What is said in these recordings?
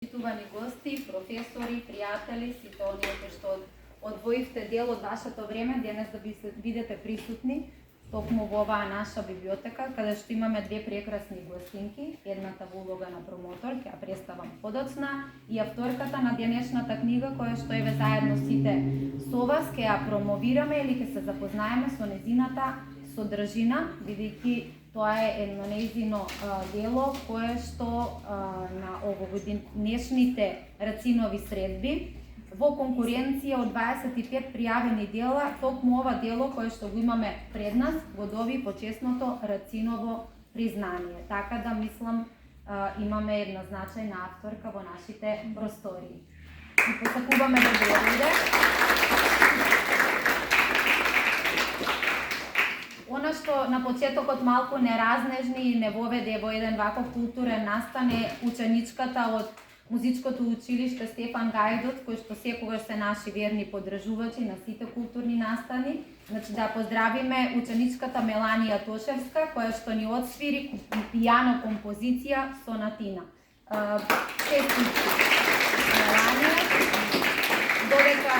Почитувани гости, професори, пријатели, сите оние кои што одвоивте дел од вашето време денес да бидете присутни токму во оваа наша библиотека, каде што имаме две прекрасни гостинки, едната во улога на промотор, ќе ја представам подоцна, и авторката на денешната книга, која што еве заедно сите со вас ќе ја промовираме или ќе се запознаеме со незината содржина, бидејќи тоа е едно нејзино дело кое што на овогодишните Рацинови средби во конкуренција од 25 пријавени дела, токму ова дело кое што го имаме пред нас го доби почесното Рациново признание. Така да мислам имаме една значајна авторка во нашите простории. И посакуваме да дојде. Она што на почетокот малку не разнежни и не воведе во еден ваков културен настан е ученичката од Музичкото училиште Стефан Гајдот, кои што секогаш се наши верни поддржувачи на сите културни настани. Значи да поздравиме ученичката Меланија Тошевска, која што ни отсвири пијано композиција Сонатина. Честитки Меланија. Додека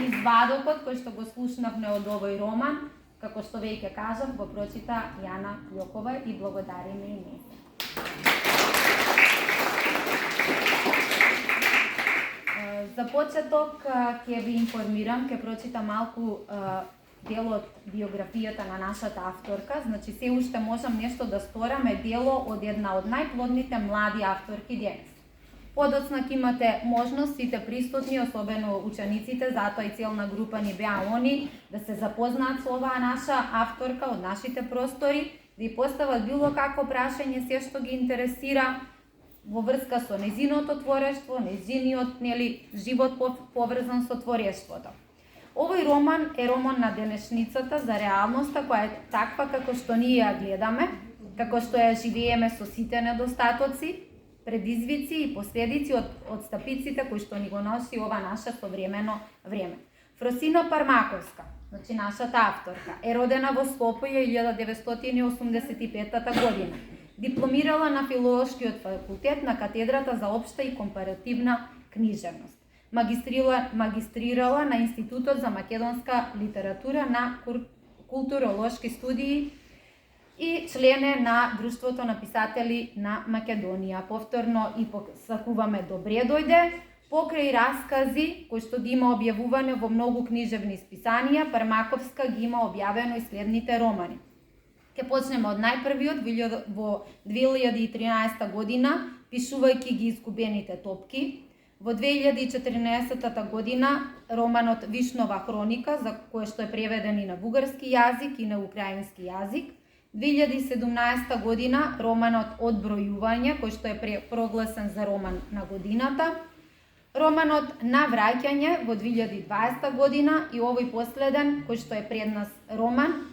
извадокот кој што го слушнавме од овој роман, како што веќе кажав, го прочита Јана Јокова и благодариме и ние. За почеток ќе ви информирам, ќе прочитам малку дел од биографијата на нашата авторка. Значи се уште можам нешто да стораме дело од една од најплодните млади авторки денес. Подоцна ќе имате можност сите присутни, особено учениците, затоа и целна група ни беа они, да се запознаат со оваа наша авторка од нашите простори, да ја постават било какво прашање, се што ги интересира во врска со незиното творештво, незиниот живот поврзан со творештвото. Овој роман е роман на денешницата за реалноста која е таква како што ние ја гледаме, како што ја живееме со сите недостатоци, предизвици и последици од стапиците кои што ни го носи ова наше современо време. Фросина Пармаковска, значи нашата авторка, е родена во Скопје 1985 година. Дипломирала на Филолошкиот факултет на катедрата за општа и компаративна книжевност. Магистрирала на Институтот за македонска литература на културолошки студии и член е на Друштвото на писатели на Македонија. Повторно и посакуваме добре дојде. Покрај раскази кои што ги има објавуване во многу книжевни списанија, Пармаковска ги има објавено и следните романи. Ке почнеме од најпрвиот во 2013 година, пишувајќи ги Изгубените топки. Во 2014 година романот Вишнова хроника, за кој што е преведен и на бугарски јазик и на украински јазик. 2017 година романот Одбројување, кој што е прогласен за роман на годината. Романот На враќање во 2020 година и овој последен, кој што е пред нас роман,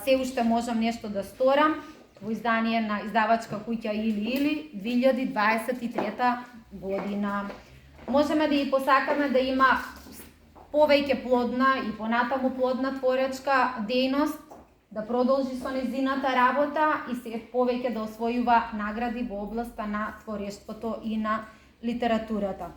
се уште можам нешто да сторам, во издание на издавачка куќа Или 2023 година. Можеме да ја посакаме да има повеќе плодна и понатаму плодна творечка дејност, да продолжи со незината работа и се повеќе да освојува награди во областа на творештвото и на литературата.